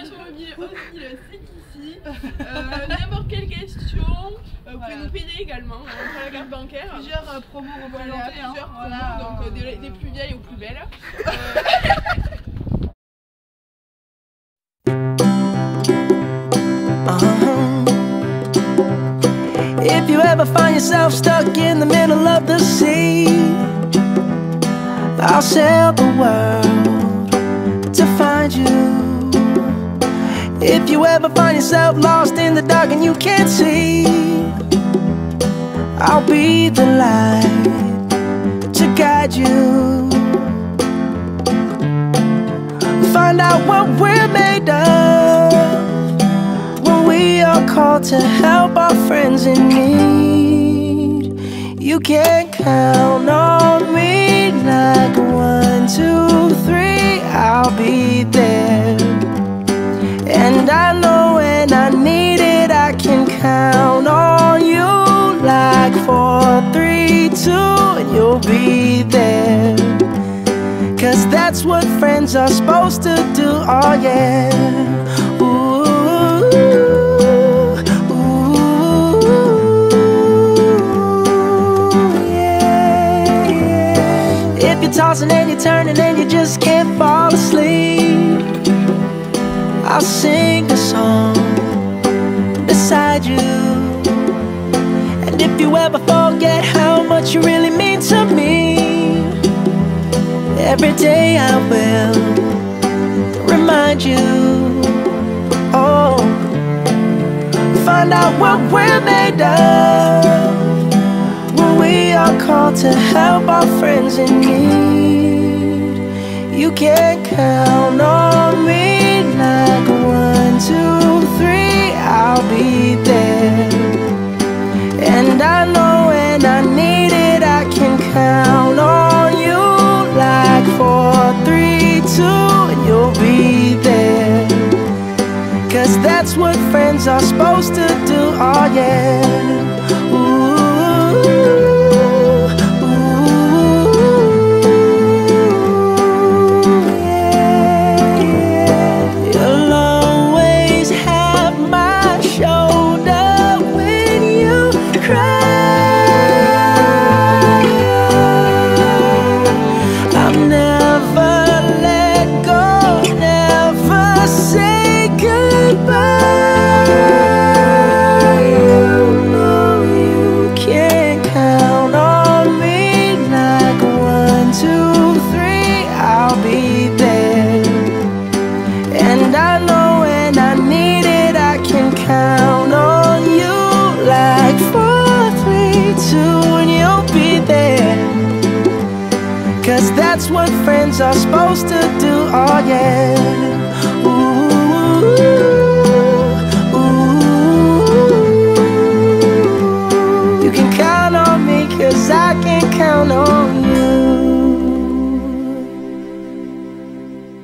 sur mobile aussi, c'est ici. N'importe quelle question, vous pouvez nous payer également, on la carte bancaire. Plusieurs promos représentées, plusieurs promos, donc des plus vieilles aux plus belles. If you ever find yourself stuck in the middle of the sea, I'll sail the world to find you. If you ever find yourself lost in the dark and you can't see, I'll be the light to guide you. Find out what we're made of when we are called to help our friends in need. You can count on me like 1, 2, 3, I'll be there. And I know when I need it, I can count on you like 4, 3, 2, and you'll be there. 'Cause that's what friends are supposed to do, oh yeah. Ooh, ooh, yeah, yeah. If you're tossing and you're turning and you just can't fall asleep, I'll sing a song beside you. And if you ever forget how much you really mean to me, every day I will remind you. Oh, find out what we're made of when we are called to help our friends in need. You can count on me like 1, 2, 3, I'll be there. And I know when I need it, I can count on you like 4, 3, 2, and you'll be there. 'Cause that's what friends are supposed to do, oh yeah. Ooh, that's what friends are supposed to do, oh yeah. Ooh, ooh. You can count on me 'cause I can count on you.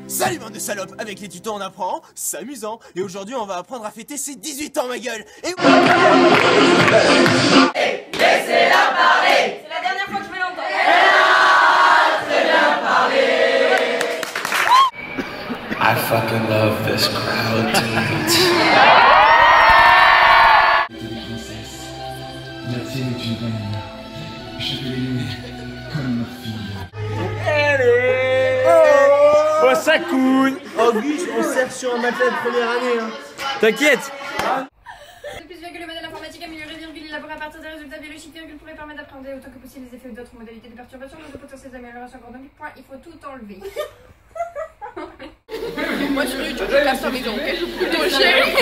Salut bande de salopes, avec les tutos on apprend, c'est amusant. Et aujourd'hui on va apprendre à fêter ses 18 ans ma gueule. Et... Laissez-la parler. C'est la dernière fois que je vais l'entendre. I fucking love this crowd tonight. La tienne est une reine. Je vais l'aimer comme ma fille. Oh, ça coule. Auguste, on sert sur un matelas de première année. Hein. T'inquiète. De plus, le modèle informatique amélioré, virgule, élaboré à partir des résultats biologiques, virgule, pourrait permettre d'appréhender autant que possible les effets d'autres modalités de perturbation, de potentielles améliorations chronologiques. Point, il faut tout enlever. Moi sur YouTube, je casse ta maison, ok? Plutôt chérie.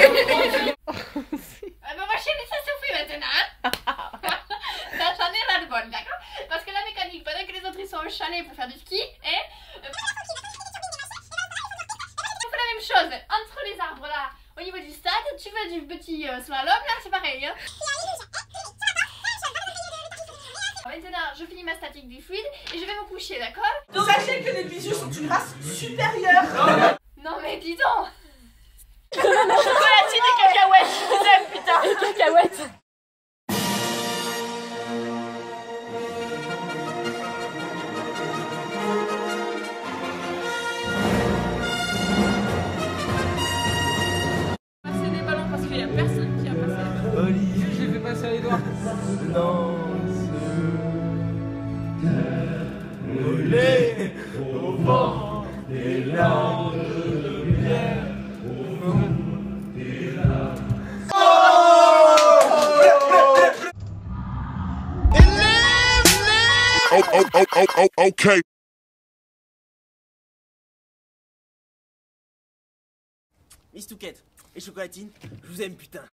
Ah bah ma chérie, ça suffit maintenant, hein. J'en ai ras-le-bol, d'accord? Parce que la mécanique, pendant que les autres ils sont au chalet pour faire du ski, et... on fait la même chose, entre les arbres là, au niveau du stade, tu veux du petit slalom, là c'est pareil, hein. Maintenant, je finis ma statique du fluide et je vais me coucher, d'accord? Donc sachez que les bisous sont une race supérieure. Non mais dis donc. Chocolatine et cacahuètes, je vous aime putain. Et cacahuètes. Voler au vent des larmes de lumière, au fond des larmes. Okay. Miss Touquette et Chocolatine, je vous aime putain.